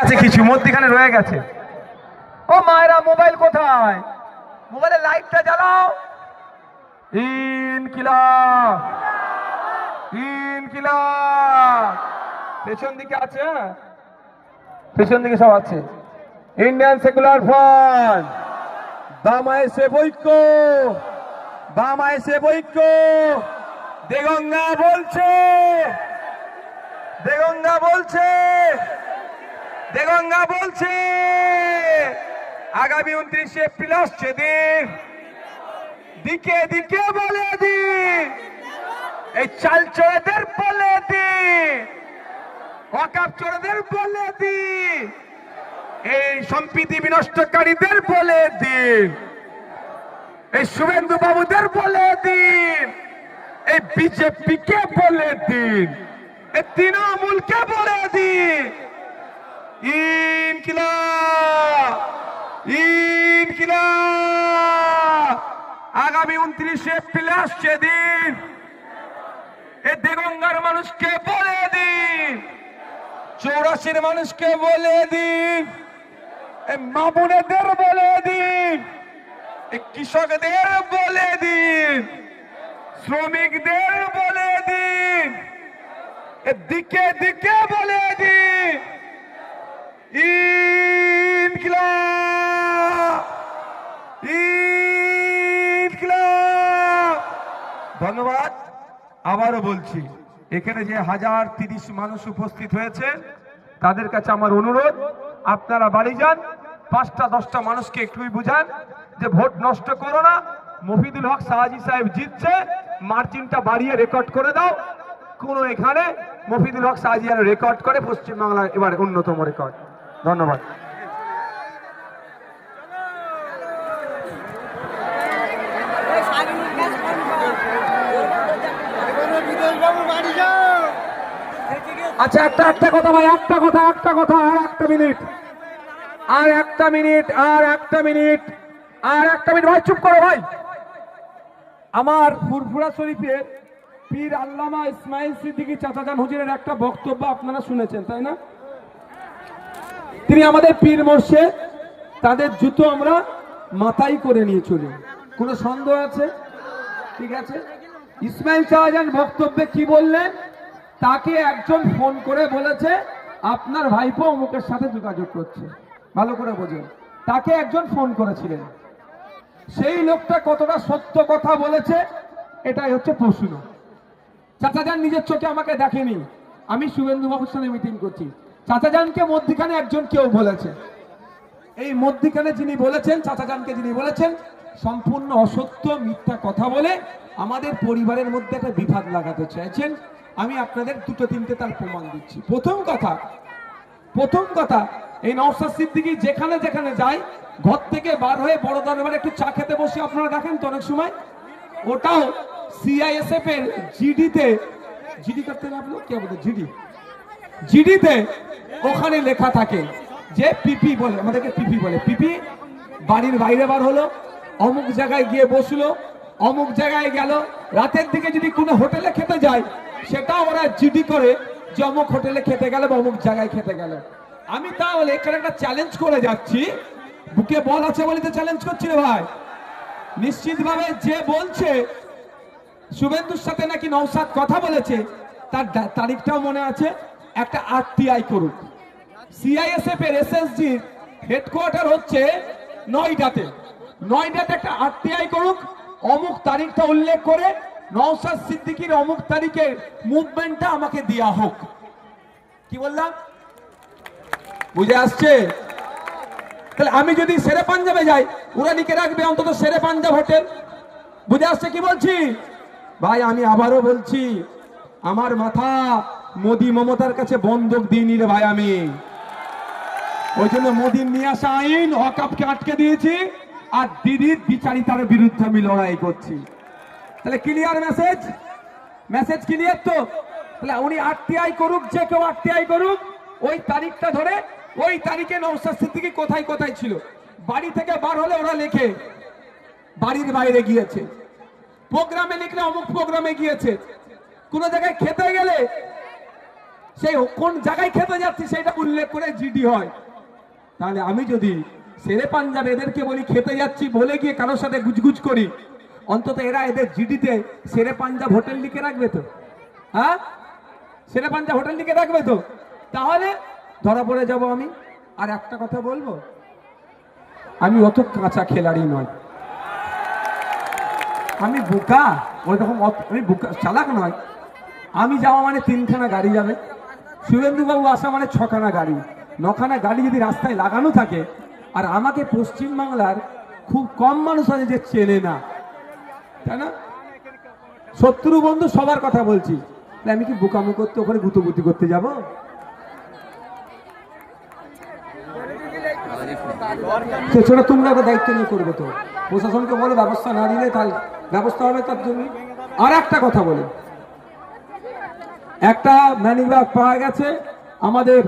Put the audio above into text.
আছে কিছু মধ্যখানে রয়ে গেছে। ও মায়েরা, মোবাইল কোথায়? মোবাইলের লাইটটা জ্বালাও। ইনকিলাব, ইনকিলাব। পেছন দিকে আছে, পেছন দিকে সব আছে। ইন্ডিয়ান সেকুলার ফ্রন্ট, বামায় সে ঐক্য, বামায় সে ঐক্য। দেগঙ্গা বলছে, দেগঙ্গা বলছে, দেগঙ্গা বলছে আগামী 29 এপ্রিল আসছে দিন, দিকে দিকে বলে দিন, এই চাল চোরেদের বলে দিন, ওয়াকফ চোরেদের বলে দিন, এই সম্প্রীতি বিনষ্টকারীদের বলে দিন, এই শুভেন্দু বাবুদের বলে দিন, এই বিজেপিকে বলে দিন, এই তৃণমূলকে বলে দিন, ইনকিলাব, ইনকিলাব। আগামী 29 এপ্রিল আসছে দিন, এই দেগঙ্গার মানুষকে বলে দিন, 84 মানুষকে বলে দিন, এই মামুনেদের বলে দিন, এই কৃষকদের বলে দিন, শ্রমিকদের বলে দিন, দিকে দিকে বলে দিন, ইনকিলাব, ইনকিলাব। ধন্যবাদ। আবারও বলছি, এখানে যে 1030 মানুষ উপস্থিত হয়েছে তাদের কাছে আমার অনুরোধ, আপনারা বাড়ি যান, 5টা 10টা মানুষকে একটুই বুঝান যে ভোট নষ্ট করো না, মফিদুল হক সাহাজি সাহেব জিতছে, মার্জিনটা বাড়িয়ে রেকর্ড করে দাও। কোন এখানে মফিদুল হক সাহাজি রেকর্ড করে পশ্চিমবাংলার এবার অন্যতম রেকর্ড। ধন্যবাদ। আচ্ছা, একটা কথা ভাই, একটা কথা আর একটা মিনিট, আর একটা মিনিট, আর একটা মিনিট, আর একটা মিনিট ভাই, চুপ করো ভাই। আমার ফুরফুরা শরীফের পীর আল্লামা ইসমাইল সিদ্দিকী চাচাজান হুজুরের একটা বক্তব্য আপনারা শুনেছেন, তাই না? তিনি আমাদের পীর মোর্শেদ, তাদের জুতো আমরা মাথায় করে নিয়ে চলি, কোনো সন্দেহ আছে? ঠিক আছে। ইসমাইল চাচাজান বক্তব্যে কি বললেন? তাকে একজন ফোন করে বলেছে আপনার ভাইপো অমুকের সাথে যোগাযোগ করছে, ভালো করে বোঝেন। তাকে একজন ফোন করেছিলেন, সেই লোকটা কতটা সত্য কথা বলেছে এটাই হচ্ছে প্রশ্ন। চাচাজান নিজের চোখে আমাকে দেখেনি, আমি শুভেন্দু বাবুর সঙ্গে মিটিং করছি। চাচাজানকে মধ্যখানে একজন কেউ বলেছে, এই মধ্যখানে যিনি বলেছেন, চাচাজানকে যিনি বলেছেন, সম্পূর্ণ অসত্য মিথ্যা কথা বলে আমাদের পরিবারের মধ্যে একটা বিভাদ লাগাতে চাইছেন। আমি আপনাদের দুটো তিনটে তার প্রমাণ দিচ্ছি। প্রথম কথা, এই নওশাদ সিদ্দিকী যেখানে যেখানে যায়, ঘর থেকে বার হয়ে বড় দরবারে একটু চা খেতে বসে আপনারা দেখেন তো অনেক সময়, ওটাও সিআইএসএফ এর জিডিতে, জিডি করতে না আপনি কি বলতে, জিডিতে ওখানে লেখা থাকে যে পিপি বলে, আমাদেরকে পিপি বলে, পিপি বাড়ির বাইরে বার হলো, অমুক জায়গায় গিয়ে বসলো, অমুক জায়গায় গেল, রাতের দিকে যদি কোনো হোটেলে খেতে যায় সেটাও ওরা জিডি করে যে অমুক হোটেলে খেতে গেল বা অমুক জায়গায় খেতে গেল। আমি তাহলে এখানে একটা চ্যালেঞ্জ করে যাচ্ছি, বুকে বল আছে বলে তো চ্যালেঞ্জ করছি রে ভাই। নিশ্চিতভাবে যে বলছে শুভেন্দুর সাথে নাকি নওশাদ কথা বলেছে, তার তারিখটাও মনে আছে, একটা আরটিআই করুক। সিআইএসএফ এর এসএসজি হেডকোয়ার্টার হচ্ছে নয়ডাতে একটা আরটিআই করুক, অমুক তারিখটা উল্লেখ করে নওশাদ সিদ্দিকীর অমুক তারিখের মুভমেন্টটা আমাকে দেয়া হোক। কি বললাম? বুঝে আসছে? তাহলে আমি যদি শেরে পাঞ্জাবে যাই, ওরা লিখে রাখবে অন্তত শেরে পাঞ্জাব হোটেল। বুঝে আসছে কি বলছি ভাই? আমি আবারও বলছি, আমার মাথা মোদি মমতার কাছে বন্ধক দিইনি রে ভাই। আমি ওই জন্য মোদির নিয়ে আসা আইন ওয়াকফকে আটকে দিয়েছি, আর দিদির বিচারিতার বিরুদ্ধে আমি লড়াই করছি। তাহলে ক্লিয়ার মেসেজ ক্লিয়ার তো? তাহলে উনি আরটিআই করুক, যে কেউ আরটিআই করুক, ওই তারিখটা ধরে, ওই তারিখে নওশাদ সিদ্দিকী কোথায় কোথায় ছিল। বাড়ি থেকে বার হলে ওরা লেখে বাড়ির বাইরে গিয়েছে, প্রোগ্রামে লিখলে অমুক প্রোগ্রামে গিয়েছে, কোন জায়গায় খেতে গেলে সেই কোন জায়গায় খেতে যাচ্ছি সেটা উল্লেখ করে জিডি হয়। তাহলে আমি যদি শেরে পাঞ্জাব এদেরকে বলি খেতে যাচ্ছি বলে গিয়ে কারোর সাথে গুজগুজ করি, অন্তত এরা এদের জিডিতে শেরে পাঞ্জাব হোটেল লিখে রাখবে তো? হ্যাঁ, শেরে পাঞ্জাব হোটেল লিখে রাখবে তো? তাহলে ধরা পড়ে যাব আমি। আর একটা কথা বলবো, আমি অত কাঁচা খেলাড়ি নয়, আমি বোকা ওইরকম, আমি বোকা চালাক নয়। আমি যাওয়া মানে 3খানা গাড়ি যাবে, শুভেন্দুবাবু আসা মানে 6খানা গাড়ি, 9খানা গাড়ি যদি রাস্তায় লাগানো থাকে, আর আমাকে পশ্চিমবাংলার খুব কম মানুষ আছে যে চেনে না, তাই না? শত্রু বন্ধু সবার কথা বলছি, আমি কি বোকামো করতে ওখানে গুতোগুতি করতে যাব? সেটা তোমরা তো দায়িত্ব নিয়ে করবে তো, প্রশাসনকে বলে ব্যবস্থা না নিলে তাহলে ব্যবস্থা হবে তার জন্য। আর একটা কথা বলি, একটা ম্যানিব্যাগ পাওয়া গেছে আমাদের